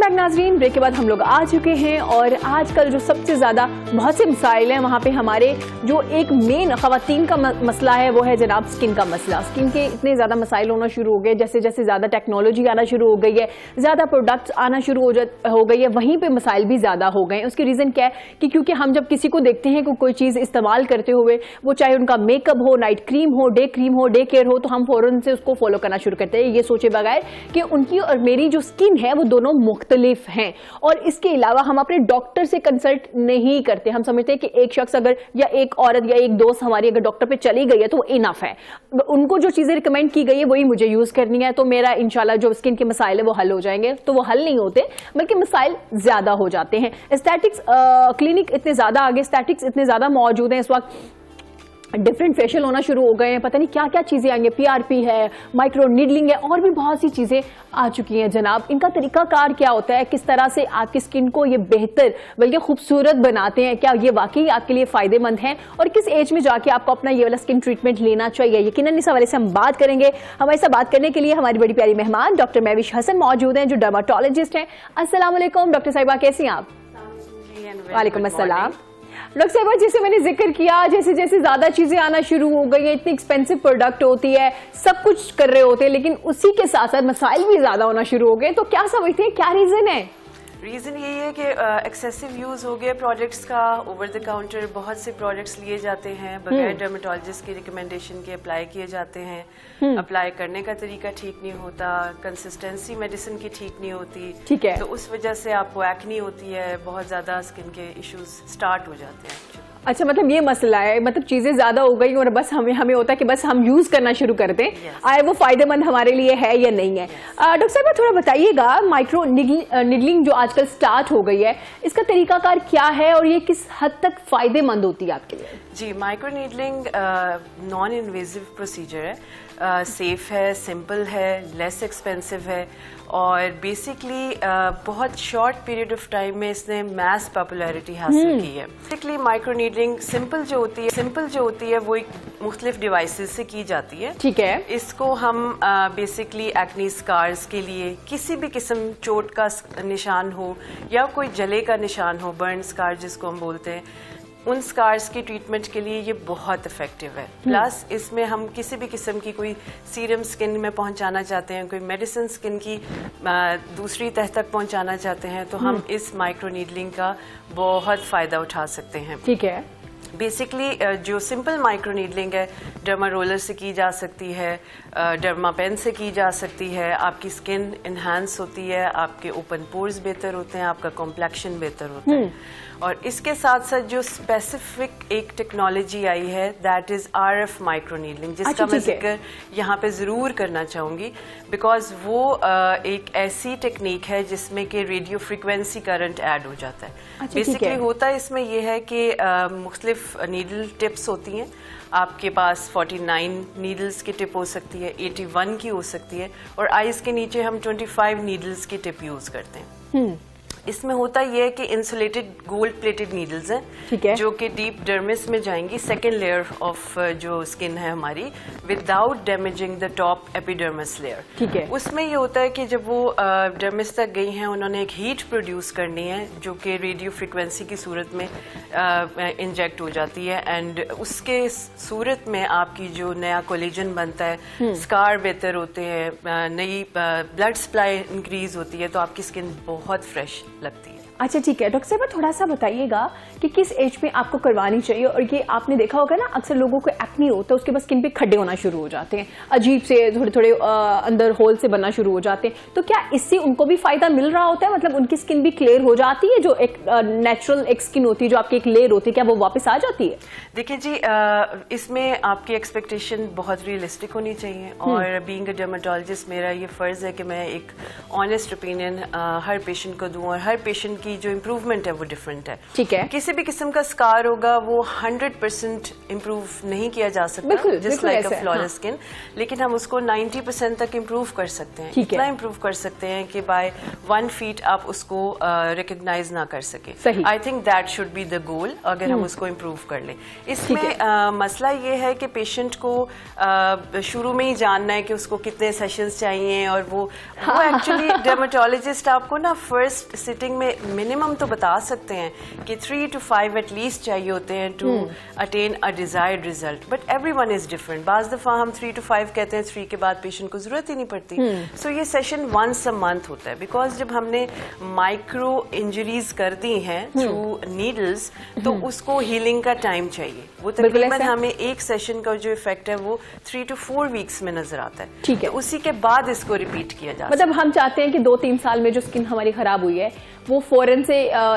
Back ناظرین, break کے بعد ہم لوگ آ چکے ہیں اور آج کل جو سب سے زیادہ بہت سے مسائل ہیں وہاں پہ ہمارے جو ایک مین خواتین کا مسئلہ ہے وہ ہے جناب سکن کا مسئلہ. سکن کے اتنے زیادہ مسائل ہونا شروع ہو گئے, جیسے جیسے زیادہ ٹیکنالوجی آنا شروع ہو گئی ہے, زیادہ پروڈکٹس آنا شروع ہو گئی ہے, وہیں پہ مسائل بھی زیادہ ہو گئے ہیں. اس کی ریزن کیا ہے کہ کیونکہ ہم جب کسی کو دیکھتے ہیں کہ کوئی چیز استعمال کرتے ہوئے, وہ چاہے ان کا میک اپ ہو, نائٹ کریم ہو, ڈے کیئر ہو, تو ہم فوراً سے اس کو فالو کرنا شروع کرتے ہیں یہ سوچے بغیر کہ ان کی اور میری جو سکن ہے وہ دونوں مختلف ہیں. اور اس کے علاوہ ہم اپنے ڈاکٹر سے کنسلٹ نہیں کرتے. ہم سمجھتے ہیں کہ ایک شخص اگر یا ایک عورت یا ایک دوست ہماری اگر ڈاکٹر پہ چلی گئی ہے تو وہ انف ہے, ان کو جو چیزیں ریکمینڈ کی گئی ہے وہی مجھے یوز کرنی ہے, تو میرا انشاءاللہ جو اسکن کے مسائل ہیں وہ حل ہو جائیں گے. تو وہ حل نہیں ہوتے بلکہ مسائل زیادہ ہو جاتے ہیں. اسٹیٹکس کلینک اتنے زیادہ آگے, اسٹیٹکس اتنے زیادہ موجود ہیں اس وقت, ڈفرینٹ فیشیل ہونا شروع ہو گئے ہیں, پتہ نہیں کیا کیا چیزیں آئیں گے, PRP ہے, مائکرو نیڈلنگ ہے, اور بھی بہت سی چیزیں آ چکی ہیں. جناب ان کا طریقہ کار کیا ہوتا ہے, کس طرح سے آپ کی سکن کو یہ بہتر بلکہ خوبصورت بناتے ہیں, کیا یہ واقعی آپ کے لیے فائدے مند ہیں, اور کس ایج میں جا کے آپ کو اپنا یہ والا سکن ٹریٹمنٹ لینا چاہیے, یقیناً اس حوالے سے ہم بات کریں گے. ہمارے ساتھ بات کرنے کے لیے ہماری بڑی پیاری مہمان ڈاکٹر مہوش حسن موجود ہیں جو ڈرماٹولوجسٹ ہیں. السلام علیکم ڈاکٹر صاحبہ, کیسی ہیں آپ؟ وعلیکم السلام. ڈاکٹر صاحبہ, جیسے میں نے ذکر کیا, جیسے جیسے زیادہ چیزیں آنا شروع ہو گئی ہیں, اتنی ایکسپینسو پروڈکٹ ہوتی ہے, سب کچھ کر رہے ہوتے ہیں, لیکن اسی کے ساتھ ساتھ مسائل بھی زیادہ ہونا شروع ہو گئے, تو کیا سمجھتے ہیں کیا ریزن ہے؟ ریزن یہی ہے کہ ایکسیسو یوز ہو گیا پروڈکٹس کا. اوور دا کاؤنٹر بہت سے پروڈکٹس لیے جاتے ہیں, بغیر ڈرمیٹولوجسٹ کی ریکمنڈیشن کے اپلائی کیے جاتے ہیں. اپلائی کرنے کا طریقہ ٹھیک نہیں ہوتا, کنسسٹنسی میڈیسن کی ٹھیک نہیں ہوتی, ٹھیک ہے, تو اس وجہ سے آپ کو ایکنی ہوتی ہے, بہت زیادہ اسکن کے ایشوز سٹارٹ ہو جاتے ہیں. اچھا, مطلب یہ مسئلہ ہے, مطلب چیزیں زیادہ ہو گئی اور بس ہمیں ہوتا ہے کہ بس ہم یوز کرنا شروع کر دیں, آئے وہ فائدہ مند ہمارے لیے ہے یا نہیں ہے. ڈاکٹر صاحب تھوڑا بتائیے گا, مائکرو نیڈلنگ جو آج کل سٹارٹ ہو گئی ہے, اس کا طریقہ کار کیا ہے اور یہ کس حد تک فائدے مند ہوتی ہے آپ کے لیے؟ جی, مائکرو نیڈلنگ نان انویزو پروسیجر ہے, سیف ہے, سمپل ہے, لیس ایکسپینسو ہے, اور بیسکلی بہت شارٹ پیریڈ آف ٹائم میں اس نے میس پاپولیرٹی حاصل کی ہے. بیسکلی مائکرو نیڈلنگ سمپل جو ہوتی ہے وہ ایک مختلف ڈیوائسز سے کی جاتی ہے. ٹھیک ہے, اس کو ہم بیسکلی ایکنی اسکارز کے لیے, کسی بھی قسم چوٹ کا نشان ہو یا کوئی جلے کا نشان ہو, برن اسکار جس کو ہم بولتے ہیں, ان سکارز کی ٹریٹمنٹ کے لیے یہ بہت افیکٹو ہے. پلس اس میں ہم کسی بھی قسم کی کوئی سیرم سکن میں پہنچانا چاہتے ہیں, کوئی میڈیسن سکن کی دوسری تہ تک پہنچانا چاہتے ہیں, تو ہم اس مائکرو نیڈلنگ کا بہت فائدہ اٹھا سکتے ہیں. ٹھیک ہے, بیسکلی جو سمپل مائکرو نیڈلنگ ہے ڈرما رولر سے کی جا سکتی ہے, ڈرما پین سے کی جا سکتی ہے. آپ کی سکن انہانس ہوتی ہے, آپ کے اوپن پورز بہتر ہوتے ہیں, آپ کا کمپلیکشن بہتر ہوتا ہے. اور اس کے ساتھ ساتھ جو اسپیسیفک ایک ٹیکنالوجی آئی ہے دیٹ از RF مائکرو نیڈلنگ, جس کا میں ذکر یہاں پہ ضرور کرنا چاہوں گی, بیکاز وہ ایک ایسی ٹیکنیک ہے جس میں کہ ریڈیو فریکوینسی کرنٹ ایڈ ہو جاتا ہے. بیسکلی ہوتا اس میں یہ ہے کہ مختلف نیڈل ٹپس ہوتی ہیں. آپ کے پاس 49 نیڈلز کی ٹپ ہو سکتی ہے, 81 کی ہو سکتی ہے, اور آئیز کے نیچے ہم 25 نیڈلز کی ٹپ یوز کرتے ہیں. اس میں ہوتا یہ ہے کہ انسولیٹڈ گولڈ پلیٹڈ نیڈلز ہیں جو کہ ڈیپ ڈرمس میں جائیں گی, سیکنڈ لیئر آف جو اسکن ہے ہماری, without damaging the top epidermis layer. ٹھیک ہے, اس میں یہ ہوتا ہے کہ جب وہ ڈرمس تک گئی ہیں, انہوں نے ایک ہیٹ پروڈیوس کرنی ہے جو کہ ریڈیو فریکوینسی کی صورت میں انجیکٹ ہو جاتی ہے, اینڈ اس کے صورت میں آپ کی جو نیا کولیجن بنتا ہے, اسکار بہتر ہوتے ہیں, نئی بلڈ سپلائی انکریز ہوتی ہے, تو آپ کی اسکن بہت فریش لگتی ہے. اچھا ٹھیک ہے. ڈاکٹر صاحب تھوڑا سا بتائیے گا کہ کس ایج میں آپ کو کروانی چاہیے, اور یہ آپ نے دیکھا ہوگا نا اکثر لوگوں کو ایکنی ہوتا ہے, اس کے بعد اسکن پہ کھڈے ہونا شروع ہو جاتے ہیں, عجیب سے تھوڑے اندر ہول سے بننا شروع ہو جاتے ہیں, تو کیا اس سے ان کو بھی فائدہ مل رہا ہوتا ہے, مطلب ان کی اسکن بھی کلیئر ہو جاتی ہے, جو ایک نیچرل ایک اسکن ہوتی ہے جو آپ کی ایک لیئر ہوتی ہے, کیا وہ واپس آ جاتی ہے؟ دیکھیں جی, اس میں آپ کی ایکسپیکٹیشن بہت ریئلسٹک ہونی چاہیے, اور بینگ اے ڈرمیٹولوجسٹ میرا یہ فرض ہے کہ میں ایک آنیسٹ اوپینین ہر پیشنٹ کو دوں, اور ہر پیشنٹ की जो इम्प्रूवमेंट है वो डिफरेंट है. ठीक है. किसी भी किस्म का स्कार होगा वो 100% इम्प्रूव नहीं किया जा सकता, जस्ट लाइक अ फ्लॉलेस स्किन, लेकिन हम उसको 90% तक इम्प्रूव कर सकते हैं. इतना इम्प्रूव कर सकते हैं कि बाय 1 फीट आप उसको रिकग्नाइज ना कर सके. I think that should be the goal, अगर हम उसको इम्प्रूव कर लें. इसमें मसला ये है कि पेशेंट को शुरू में ही जानना है कि उसको कितने सेशंस चाहिए, और वो एक्चुअली डर्मेटोलॉजिस्ट आपको ना फर्स्ट सिटिंग में मिनिमम तो बता सकते हैं कि 3 to 5 एटलीस्ट चाहिए होते हैं to attain a desired result, but everyone is different. बाज दफा हम 3 to 5 कहते हैं, 3 के बाद पेशेंट को जरूरत ही नहीं पड़ती. सो ये सेशन once a month होता है, बिकॉज जब हमने माइक्रो इंजरीज कर दी हैं थ्रू नीडल्स, तो उसको हीलिंग का टाइम चाहिए. वो तकरीबन हमें एक सेशन का जो इफेक्ट है वो 3 to 4 वीक्स में नजर आता है. ठीक है. तो उसी के बाद इसको रिपीट किया जाता है. मतलब हम चाहते हैं कि 2-3 साल में जो स्किन हमारी खराब हुई है वो फौरन से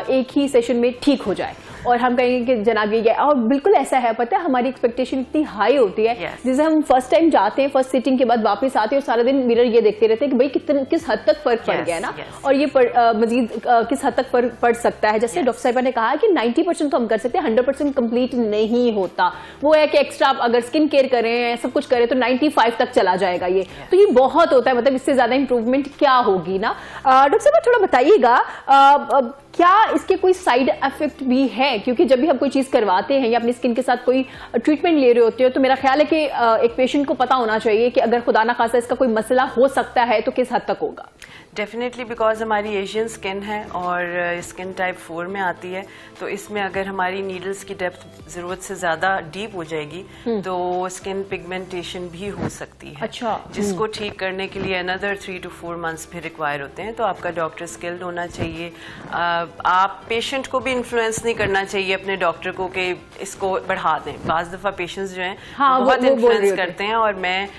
एक ही सेशन में ठीक हो जाए, और हम कहेंगे कि जनाब ये, और बिल्कुल ऐसा है. पता है हमारी एक्सपेक्टेशन इतनी हाई होती है, जैसे हम फर्स्ट टाइम जाते हैं, फर्स्ट सिटिंग के बाद वापस आते हैं और सारा दिन मिरर ये देखते रहते हैं कि भाई किस हद तक फर्क पड़ गया ना, और ये मजीद किस हद तक फर्क पड़ सकता है. जैसे डॉक्टर साहिबा ने कहा कि 90% तो हम कर सकते हैं, 100% कंप्लीट नहीं होता. वो है कि एक्स्ट्रा अगर स्किन केयर करें, सब कुछ करें, तो 95 तक चला जाएगा ये. तो ये बहुत होता है, मतलब इससे ज्यादा इंप्रूवमेंट क्या होगी ना. डॉक्टर साहब थोड़ा बताइएगा, क्या इसके कोई साइड इफेक्ट भी है? क्योंकि जब भी हम कोई चीज करवाते हैं या अपनी स्किन के साथ कोई ट्रीटमेंट ले रहे होते हो, तो मेरा ख्याल है कि एक पेशेंट को पता होना चाहिए कि अगर खुदा ना खासा इसका कोई मसला हो सकता है तो किस हद तक होगा. डेफिनेटली, बिकॉज हमारी एशियन स्किन है और स्किन टाइप 4 में आती है, तो इसमें अगर हमारी नीडल्स की डेप्थ जरूरत से ज्यादा डीप हो जाएगी तो स्किन पिगमेंटेशन भी हो सकती है. अच्छा. जिसको ठीक करने के लिए अनदर 3 to 4 months भी रिक्वायर होते हैं. तो आपका डॉक्टर स्किल्ड होना चाहिए. आप पेशेंट को भी इन्फ्लुएंस नहीं करना चाहिए अपने डॉक्टर को कि इसको बढ़ा दें. बाज दफा पेशेंट्स जो हैं बहुत इन्फ्लुएंस करते हैं, और मैं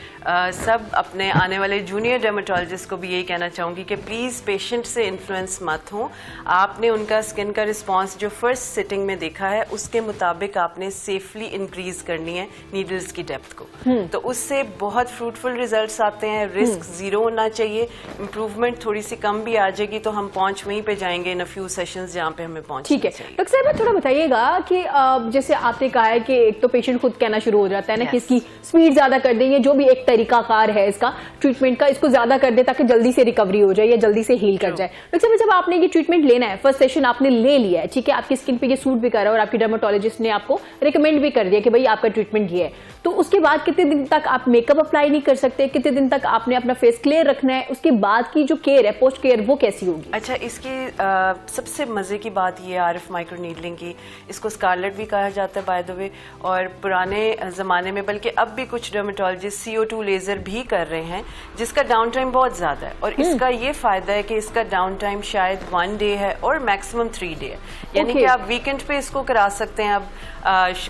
सब अपने आने वाले जूनियर डर्मेटोलॉजिस्ट को भी यही कहना चाहूंगी कि प्लीज पेशेंट से इन्फ्लुएंस मत हो. आपने उनका स्किन का रिस्पांस जो फर्स्ट सिटिंग में देखा है उसके मुताबिक आपने सेफली इंक्रीज करनी है नीडल्स की डेप्थ को. तो उससे बहुत फ्रूटफुल रिजल्ट्स आते हैं. रिस्क जीरो होना चाहिए. इंप्रूवमेंट थोड़ी सी कम भी आ जाएगी तो हम पहुंच वहीं पे जाएंगे इन अ फ्यू सेशंस जहां पे हमें पहुंचना चाहिए. ठीक है. डॉक्टर साहब थोड़ा बताइएगा कि जैसे आपने कहा है कि एक तो पेशेंट खुद कहना शुरू हो जाता है ना कि इसकी स्पीड ज्यादा कर देंगे, जो भी एक तरीकाकार है इसका ट्रीटमेंट का, इसको ज्यादा कर दे ताकि जल्दी से रिकवरी हो जाए या जल्दी से हील कर जाए. डॉक्टर साहब जब आपने ये ट्रीटमेंट लेना है, फर्स्ट सेशन आपने ले लिया है, ठीक है, आपकी स्किन पे ये सूट भी कर रहा है और आपकी डर्मेटोलॉजिस्ट ने आपको रिकमेंड भी कर दिया कि भाई आपका ट्रीटमेंट ये है, तो उसके बाद कितने दिन तक आप मेकअप अप्लाई नहीं कर सकते? कितने दिन तक आपने अपना फेस क्लियर रखना है? उसके बाद की जो केयर है, पोस्ट केयर, वो कैसी होगी? अच्छा, इसकी सबसे मजे की बात ये आरएफ माइक्रो नीडलिंग की, इसको स्कारलेट भी कहा जाता है बाय द वे, और पुराने जमाने में बल्कि अब भी कुछ डर्मेटोलॉजिस्ट CO2 लेजर भी कर रहे हैं, जिसका डाउन टाइम बहुत ज्यादा है. और इसका ये फायदा है कि इसका डाउन टाइम शायद 1 डे है और मैक्सिमम 3 डे है. यानी कि आप वीकेंड पे इसको करा सकते हैं. अब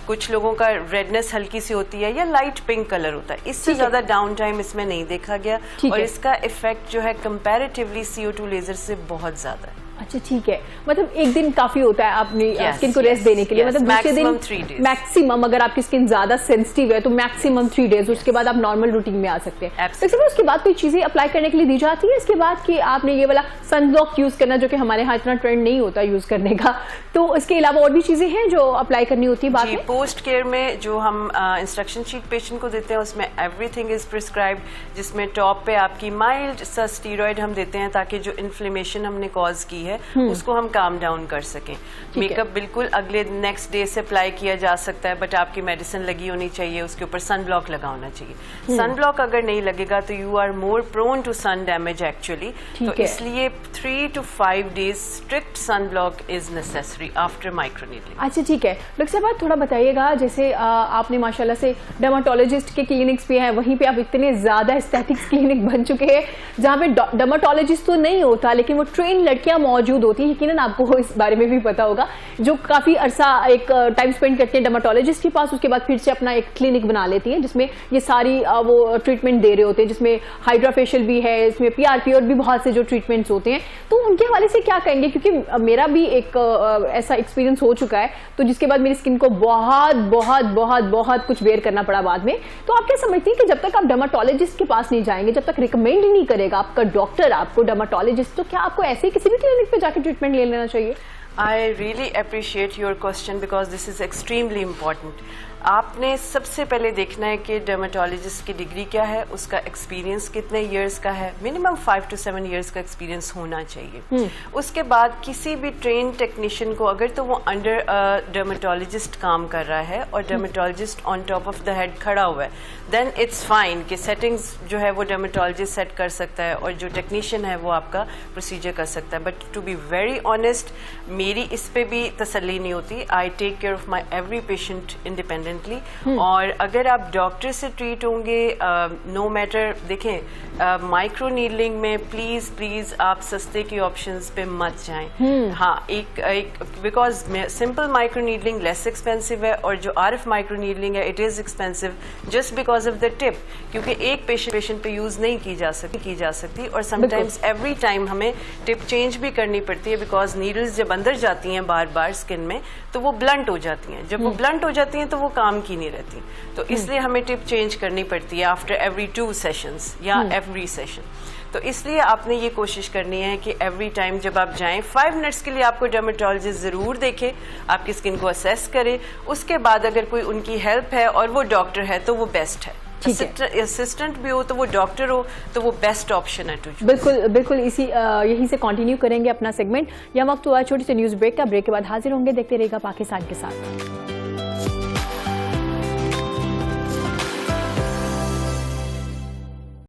कुछ लोगों का रेडनेस हल्की सी होती है या लाइट पिंक कलर होता है, इससे ज्यादा डाउन टाइम इसमें नहीं देखा गया, और इसका इफेक्ट जो है कंपैरेटिवली CO2 लेजर से बहुत ज्यादा है. अच्छा, ठीक है. मतलब एक दिन काफी होता है अपनी स्किन को रेस्ट देने के लिए. मतलब दूसरे दिन मैक्सिमम, अगर आपकी स्किन ज्यादा सेंसिटिव है तो मैक्सिमम 3 डेज, उसके बाद आप नॉर्मल रूटीन में आ सकते हैं. उसके बाद कोई चीजें अप्लाई करने के लिए दी जाती है इसके बाद कि आपने ये वाला सनब्लॉक यूज करना, जो कि हमारे यहाँ इतना ट्रेंड नहीं होता यूज करने का, तो इसके अलावा और भी चीजें हैं जो अप्लाई करनी होती है बाद में? पोस्ट केयर में जो हम इंस्ट्रक्शन शीट पेशेंट को देते हैं उसमें एवरीथिंग इज प्रिस्क्राइब्ड, जिसमें टॉप पे आपकी माइल्ड सा स्टीरॉइड हम देते हैं ताकि जो इन्फ्लेमेशन हमने कॉज की है उसको हम काम डाउन कर सकें. मेकअप बिल्कुल अगले नेक्स्ट डे से अप्लाई किया जा सकता है, बट आपकी मेडिसिन लगी होनी चाहिए, उसके ऊपर सन ब्लॉक लगा होना चाहिए. सन ब्लॉक अगर नहीं लगेगा तो you are more prone to sun damage actually. तो इसलिए 3 to 5 days strict sun block is necessary after microneedling. अच्छा, ठीक है. डॉक्टर साहब थोड़ा बताइएगा, जैसे आपने माशाल्लाह से डर्मेटोलॉजिस्ट के क्लिनिक्स भी हैं, वहीं पे आप इतने ज्यादा एस्थेटिक्स क्लिनिक बन चुके हैं जहाँ पे डर्मेटोलॉजिस्ट तो नहीं होता लेकिन वो ट्रेन लड़कियां मौजूद होती है. यकीनन आपको इस बारे में भी पता होगा, जो काफी अरसा एक टाइम स्पेंड करते हैं डर्मेटोलॉजिस्ट के पास, उसके बाद फिर से अपना एक क्लिनिक बना लेती है जिसमें ये सारी वो ट्रीटमेंट दे रहे होते हैं, जिसमें हाइड्रा फेशियल भी है, इसमें PRP और भी बहुत से जो ट्रीटमेंट्स होते हैं. तो उनके हवाले से क्या कहेंगे? क्योंकि मेरा भी एक ऐसा एक्सपीरियंस हो चुका है, तो जिसके बाद मेरी स्किन को बहुत बहुत बहुत बहुत कुछ बेयर करना पड़ा बाद में. तो आप क्या समझती हैं कि जब तक आप डर्मेटोलॉजिस्ट के पास नहीं जाएंगे, जब तक रिकमेंड नहीं करेगा आपका डॉक्टर आपको डर्मेटोलॉजिस्ट, तो क्या आपको ऐसे किसी भी क्लिनिक क्लिनिक पे जाके ट्रीटमेंट ले लेना चाहिए? I really appreciate your question because this is extremely important. आपने सबसे पहले देखना है कि डर्मेटोलॉजिस्ट की डिग्री क्या है, उसका एक्सपीरियंस कितने इयर्स का है. मिनिमम 5 to 7 इयर्स का एक्सपीरियंस होना चाहिए. उसके बाद किसी भी ट्रेन टेक्नीशियन को, अगर तो वो अंडर डर्मेटोलॉजिस्ट काम कर रहा है और dermatologist on top of the head खड़ा हुआ है, देन इट्स फाइन कि सेटिंग्स जो है वो डर्मेटोलॉजिस्ट सेट कर सकता है और जो टेक्नीशियन है वो आपका प्रोसीजर कर सकता है. But to be very honest, मेरी इस पे भी तसल्ली नहीं होती. I take care of my every patient independently. और अगर आप डॉक्टर से ट्रीट होंगे, नो मैटर, देखें माइक्रो नीडलिंग में प्लीज आप सस्ते की ऑप्शंस पे मत जाएं. हाँ, एक because simple micro needling less expensive है और जो RF माइक्रो नीडलिंग है it is expensive just because of the tip, क्योंकि एक पेशेंट पे यूज नहीं की जा सकती और समटाइम्स एवरी टाइम हमें टिप चेंज भी करनी पड़ती है बिकॉज नीडल्स जब अंदर जाती हैं बार बार स्किन में तो वो ब्लंट हो जाती हैं. जब वो ब्लंट हो जाती हैं तो वो काम की नहीं रहती, तो इसलिए हमें टिप चेंज करनी पड़ती है आफ्टर एवरी 2 सेशंस या एवरी सेशन. तो इसलिए आपने ये कोशिश करनी है कि एवरी टाइम जब आप जाएं 5 मिनट्स के लिए आपको डर्मेटोलॉजिस्ट ज़रूर देखे, आपकी स्किन को असेस करे. उसके बाद अगर कोई उनकी हेल्प है और वो डॉक्टर है तो वो बेस्ट है. असिस्टेंट भी हो तो वो डॉक्टर हो तो वो बेस्ट ऑप्शन है टू. बिल्कुल यहीं से कंटिन्यू करेंगे अपना सेगमेंट. यहाँ वक्त हुआ छोटी सी न्यूज ब्रेक का. ब्रेक के बाद हाजिर होंगे. देखते रहेगा पाकिस्तान के साथ.